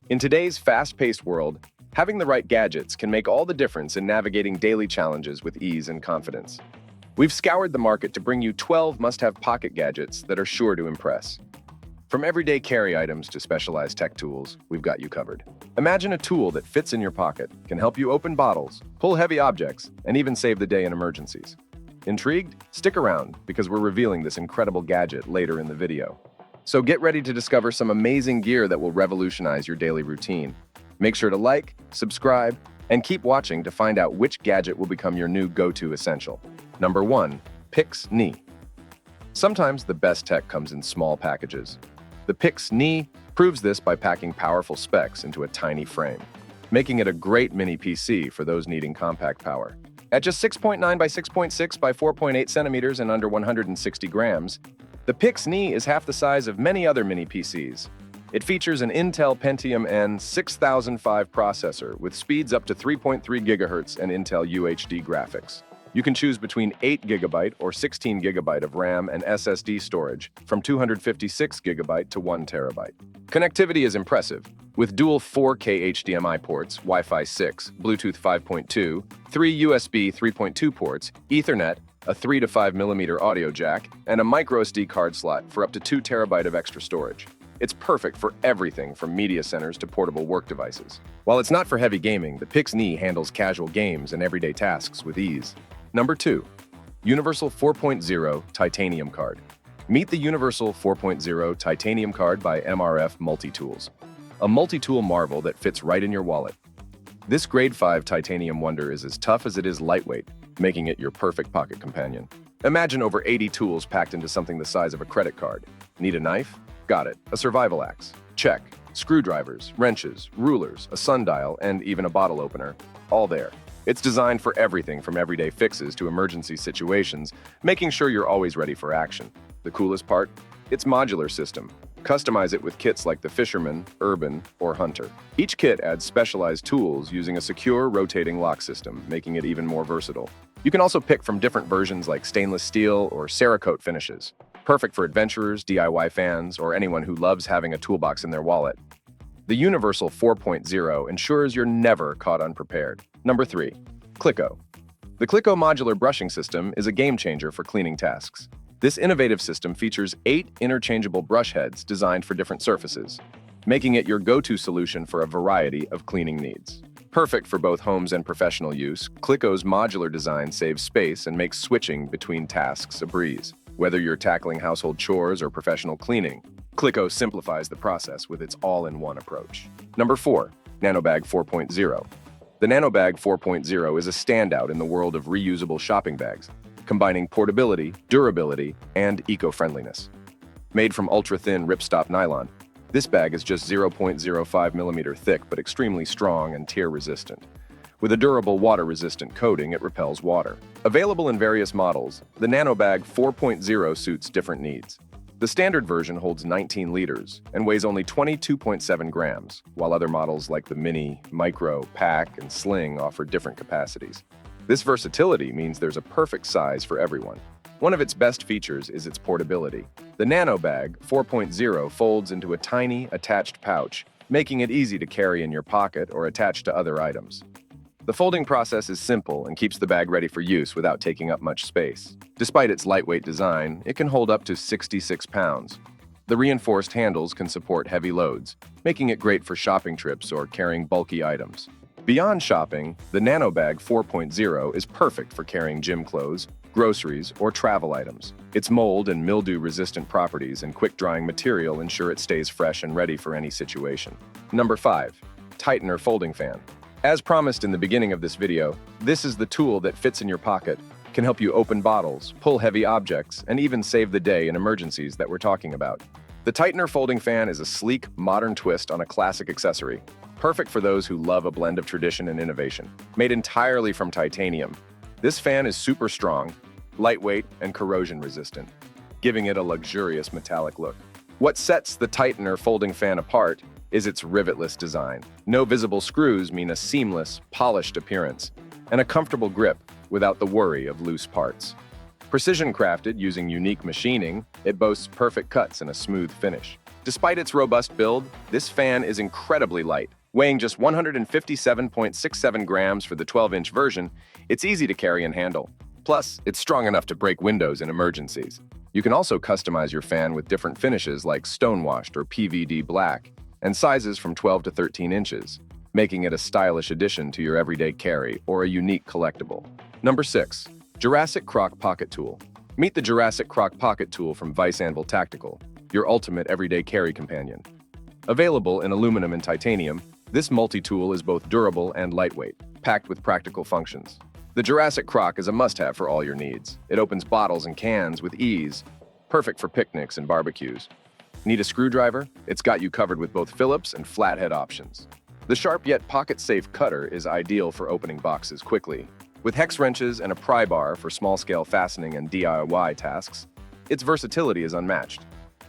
In today's fast-paced world, having the right gadgets can make all the difference in navigating daily challenges with ease and confidence. We've scoured the market to bring you 12 must-have pocket gadgets that are sure to impress. From everyday carry items to specialized tech tools, we've got you covered. Imagine a tool that fits in your pocket, can help you open bottles, pull heavy objects, and even save the day in emergencies. Intrigued? Stick around, because we're revealing this incredible gadget later in the video. So get ready to discover some amazing gear that will revolutionize your daily routine. Make sure to like, subscribe, and keep watching to find out which gadget will become your new go-to essential. Number 1. Pix NII. Sometimes the best tech comes in small packages. The Pix NII proves this by packing powerful specs into a tiny frame, making it a great mini PC for those needing compact power. At just 6.9 by 6.6 by 4.8 centimeters and under 160 grams, the Pix NII is half the size of many other mini PCs. It features an Intel Pentium N 6005 processor with speeds up to 3.3 GHz and Intel UHD graphics. You can choose between 8 GB or 16 GB of RAM and SSD storage, from 256 GB to 1 TB. Connectivity is impressive, with dual 4K HDMI ports, Wi-Fi 6, Bluetooth 5.2, 3 USB 3.2 ports, Ethernet, a 3 to 5 mm audio jack, and a microSD card slot for up to 2 TB of extra storage. It's perfect for everything from media centers to portable work devices. While it's not for heavy gaming, the Pix NII handles casual games and everyday tasks with ease. Number 2. Universal 4.0 Titanium Card. Meet the Universal 4.0 Titanium Card by MRF Multitools, a multi-tool marvel that fits right in your wallet. This Grade 5 titanium wonder is as tough as it is lightweight, making it your perfect pocket companion. Imagine over 80 tools packed into something the size of a credit card. Need a knife? Got it. A survival axe? Check. Screwdrivers, wrenches, rulers, a sundial, and even a bottle opener. All there. It's designed for everything from everyday fixes to emergency situations, making sure you're always ready for action. The coolest part? Its modular system. Customize it with kits like the Fisherman, Urban, or Hunter. Each kit adds specialized tools using a secure rotating lock system, making it even more versatile. You can also pick from different versions like stainless steel or Cerakote finishes. Perfect for adventurers, DIY fans, or anyone who loves having a toolbox in their wallet. The Universal 4.0 ensures you're never caught unprepared. Number 3. Clikko. The Clikko modular brushing system is a game changer for cleaning tasks. This innovative system features 8 interchangeable brush heads designed for different surfaces, making it your go-to solution for a variety of cleaning needs. Perfect for both homes and professional use, Clikko's modular design saves space and makes switching between tasks a breeze. Whether you're tackling household chores or professional cleaning, Clikko simplifies the process with its all-in-one approach. Number 4. Nano Bag 4.0. The Nano Bag 4.0 is a standout in the world of reusable shopping bags, combining portability, durability, and eco-friendliness. Made from ultra-thin ripstop nylon, this bag is just 0.05 mm thick but extremely strong and tear-resistant. With a durable water-resistant coating, it repels water. Available in various models, the Nano Bag 4.0 suits different needs. The standard version holds 19 liters and weighs only 22.7 grams, while other models like the Mini, Micro, Pack, and Sling offer different capacities. This versatility means there's a perfect size for everyone. One of its best features is its portability. The Nano Bag 4.0 folds into a tiny, attached pouch, making it easy to carry in your pocket or attach to other items. The folding process is simple and keeps the bag ready for use without taking up much space. Despite its lightweight design, it can hold up to 66 pounds. The reinforced handles can support heavy loads, making it great for shopping trips or carrying bulky items. Beyond shopping, the Nano Bag 4.0 is perfect for carrying gym clothes, groceries, or travel items. Its mold and mildew-resistant properties and quick-drying material ensure it stays fresh and ready for any situation. Number 5. Tightener Folding Fan. As promised in the beginning of this video, this is the tool that fits in your pocket, can help you open bottles, pull heavy objects, and even save the day in emergencies that we're talking about. The Tightener Folding Fan is a sleek, modern twist on a classic accessory, perfect for those who love a blend of tradition and innovation. Made entirely from titanium, this fan is super strong, lightweight, and corrosion-resistant, giving it a luxurious metallic look. What sets the Tightener Folding Fan apart is its rivetless design. No visible screws mean a seamless, polished appearance, and a comfortable grip without the worry of loose parts. Precision crafted using unique machining, it boasts perfect cuts and a smooth finish. Despite its robust build, this fan is incredibly light. Weighing just 157.67 grams for the 12-inch version, it's easy to carry and handle. Plus, it's strong enough to break windows in emergencies. You can also customize your fan with different finishes like stonewashed or PVD black, and sizes from 12 to 13 inches, making it a stylish addition to your everyday carry or a unique collectible. Number 6. Jurassic Croc Pocket Tool. Meet the Jurassic Croc Pocket Tool from Vice Anvil Tactical, your ultimate everyday carry companion. Available in aluminum and titanium, this multi-tool is both durable and lightweight, packed with practical functions. The Jurassic Croc is a must-have for all your needs. It opens bottles and cans with ease, perfect for picnics and barbecues. Need a screwdriver? It's got you covered with both Phillips and flathead options. The sharp yet pocket-safe cutter is ideal for opening boxes quickly. With hex wrenches and a pry bar for small-scale fastening and DIY tasks, its versatility is unmatched.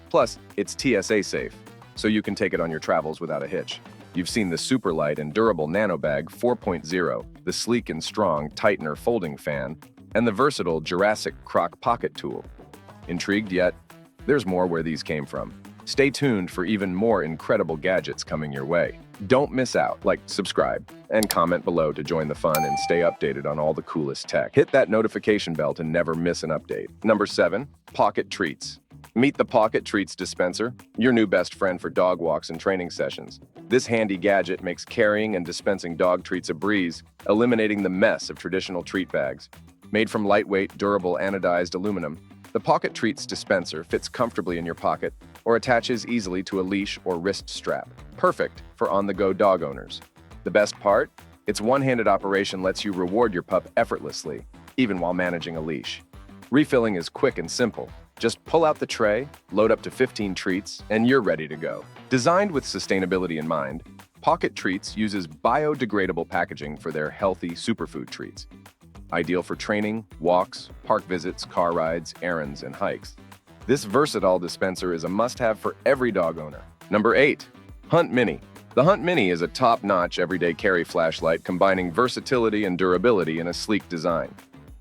Plus, it's TSA safe, so you can take it on your travels without a hitch. You've seen the super light and durable Nano Bag 4.0, the sleek and strong tightener folding fan, and the versatile Jurassic Croc Pocket Tool. Intrigued yet? There's more where these came from. Stay tuned for even more incredible gadgets coming your way. Don't miss out. Like, subscribe, and comment below to join the fun and stay updated on all the coolest tech. Hit that notification bell to never miss an update. Number 7. Pawket Treats. Meet the Pawket Treats dispenser, your new best friend for dog walks and training sessions. This handy gadget makes carrying and dispensing dog treats a breeze, eliminating the mess of traditional treat bags. Made from lightweight, durable anodized aluminum, the Pawket Treats dispenser fits comfortably in your pocket or attaches easily to a leash or wrist strap. Perfect for on-the-go dog owners. The best part? Its one-handed operation lets you reward your pup effortlessly, even while managing a leash. Refilling is quick and simple. Just pull out the tray, load up to 15 treats, and you're ready to go. Designed with sustainability in mind, Pawket Treats uses biodegradable packaging for their healthy superfood treats. Ideal for training, walks, park visits, car rides, errands, and hikes. This versatile dispenser is a must-have for every dog owner. Number 8. Hunt Mini. The Hunt Mini is a top-notch everyday carry flashlight combining versatility and durability in a sleek design.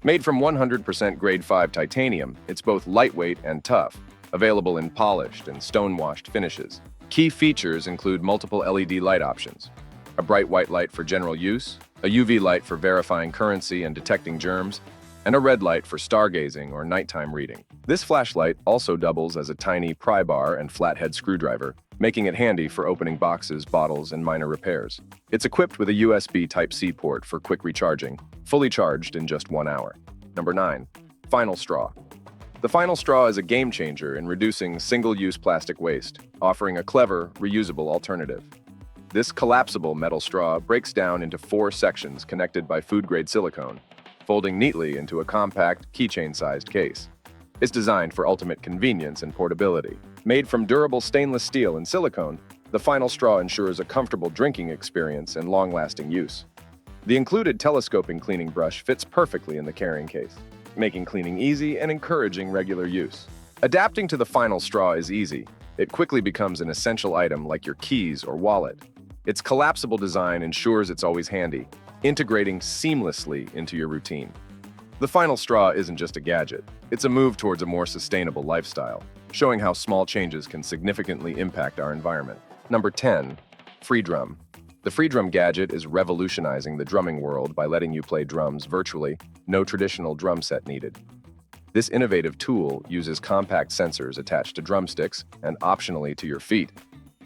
Made from 100% grade 5 titanium, it's both lightweight and tough, available in polished and stone-washed finishes. Key features include multiple LED light options, a bright white light for general use, a UV light for verifying currency and detecting germs, and a red light for stargazing or nighttime reading. This flashlight also doubles as a tiny pry bar and flathead screwdriver, making it handy for opening boxes, bottles, and minor repairs. It's equipped with a USB Type-C port for quick recharging, fully charged in just 1 hour. Number 9. Final Straw. The Final Straw is a game changer in reducing single-use plastic waste, offering a clever, reusable alternative. This collapsible metal straw breaks down into 4 sections connected by food-grade silicone, folding neatly into a compact, keychain-sized case. It's designed for ultimate convenience and portability. Made from durable stainless steel and silicone, the Final Straw ensures a comfortable drinking experience and long-lasting use. The included telescoping cleaning brush fits perfectly in the carrying case, making cleaning easy and encouraging regular use. Adapting to the Final Straw is easy. It quickly becomes an essential item like your keys or wallet. Its collapsible design ensures it's always handy, integrating seamlessly into your routine. The Final Straw isn't just a gadget, it's a move towards a more sustainable lifestyle, showing how small changes can significantly impact our environment. Number 10. Freedrum. The Freedrum gadget is revolutionizing the drumming world by letting you play drums virtually, no traditional drum set needed. This innovative tool uses compact sensors attached to drumsticks and optionally to your feet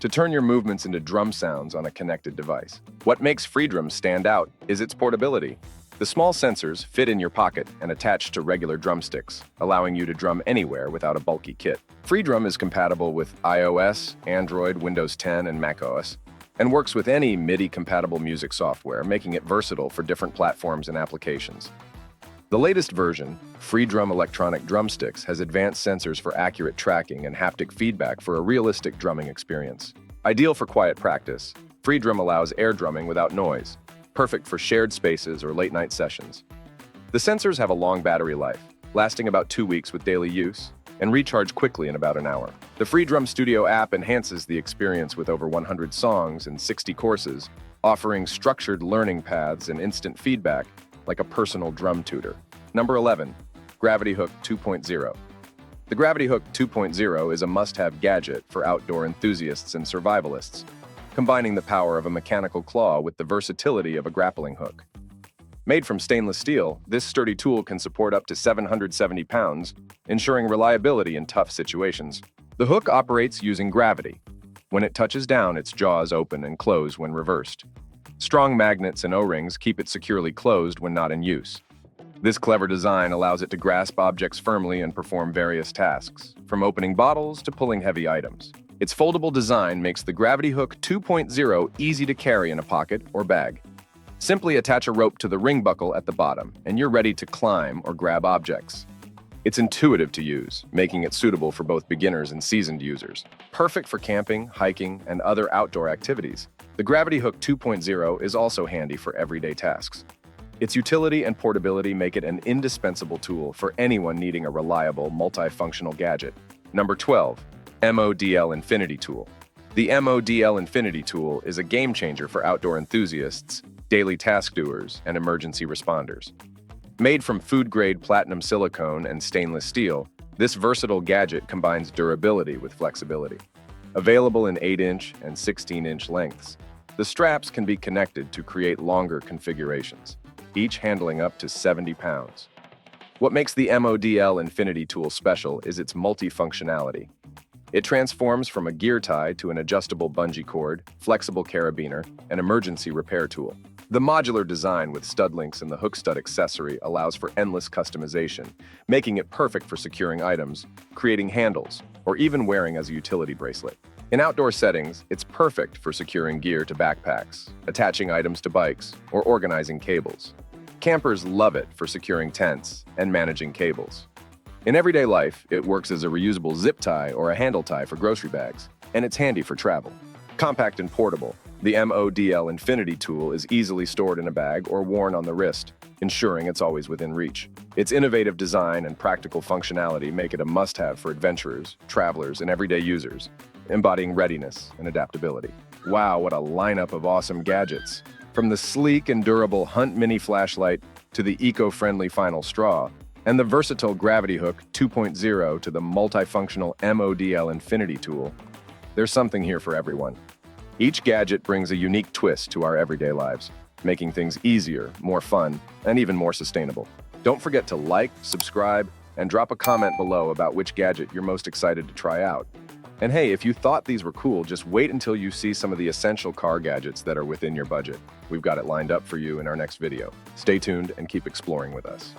to turn your movements into drum sounds on a connected device. What makes Freedrum stand out is its portability. The small sensors fit in your pocket and attach to regular drumsticks, allowing you to drum anywhere without a bulky kit. Freedrum is compatible with iOS, Android, Windows 10, and macOS, and works with any MIDI-compatible music software, making it versatile for different platforms and applications. The latest version, Freedrum electronic drumsticks, has advanced sensors for accurate tracking and haptic feedback for a realistic drumming experience. Ideal for quiet practice, Freedrum allows air drumming without noise, perfect for shared spaces or late-night sessions. The sensors have a long battery life, lasting about 2 weeks with daily use, and recharge quickly in about an hour. The Freedrum Studio app enhances the experience with over 100 songs and 60 courses, offering structured learning paths and instant feedback like a personal drum tutor. Number 11. Gravity Hook 2.0. The Gravity Hook 2.0 is a must-have gadget for outdoor enthusiasts and survivalists, combining the power of a mechanical claw with the versatility of a grappling hook. Made from stainless steel, this sturdy tool can support up to 770 pounds, ensuring reliability in tough situations. The hook operates using gravity. When it touches down, its jaws open and close when reversed. Strong magnets and O-rings keep it securely closed when not in use. This clever design allows it to grasp objects firmly and perform various tasks, from opening bottles to pulling heavy items. Its foldable design makes the Gravity Hook 2.0 easy to carry in a pocket or bag. Simply attach a rope to the ring buckle at the bottom, and you're ready to climb or grab objects. It's intuitive to use, making it suitable for both beginners and seasoned users. Perfect for camping, hiking, and other outdoor activities. The Gravity Hook 2.0 is also handy for everyday tasks. Its utility and portability make it an indispensable tool for anyone needing a reliable, multifunctional gadget. Number 12. MODL Infinity Tool. The MODL Infinity Tool is a game changer for outdoor enthusiasts, daily task doers, and emergency responders. Made from food-grade platinum silicone and stainless steel, this versatile gadget combines durability with flexibility. Available in 8-inch and 16-inch lengths, the straps can be connected to create longer configurations, each handling up to 70 pounds. What makes the MODL Infinity Tool special is its multifunctionality. It transforms from a gear tie to an adjustable bungee cord, flexible carabiner, and emergency repair tool. The modular design with stud links and the hook stud accessory allows for endless customization, making it perfect for securing items, creating handles, or even wearing as a utility bracelet. In outdoor settings, it's perfect for securing gear to backpacks, attaching items to bikes, or organizing cables. Campers love it for securing tents and managing cables. In everyday life, it works as a reusable zip tie or a handle tie for grocery bags, and it's handy for travel. Compact and portable, the MODL Infinity Tool is easily stored in a bag or worn on the wrist, ensuring it's always within reach. Its innovative design and practical functionality make it a must-have for adventurers, travelers, and everyday users, embodying readiness and adaptability. Wow, what a lineup of awesome gadgets! From the sleek and durable Hunt Mini flashlight to the eco-friendly Final Straw, and the versatile Gravity Hook 2.0 to the multifunctional MODL Infinity Tool, there's something here for everyone. Each gadget brings a unique twist to our everyday lives, making things easier, more fun, and even more sustainable. Don't forget to like, subscribe, and drop a comment below about which gadget you're most excited to try out. And hey, if you thought these were cool, just wait until you see some of the essential car gadgets that are within your budget. We've got it lined up for you in our next video. Stay tuned and keep exploring with us.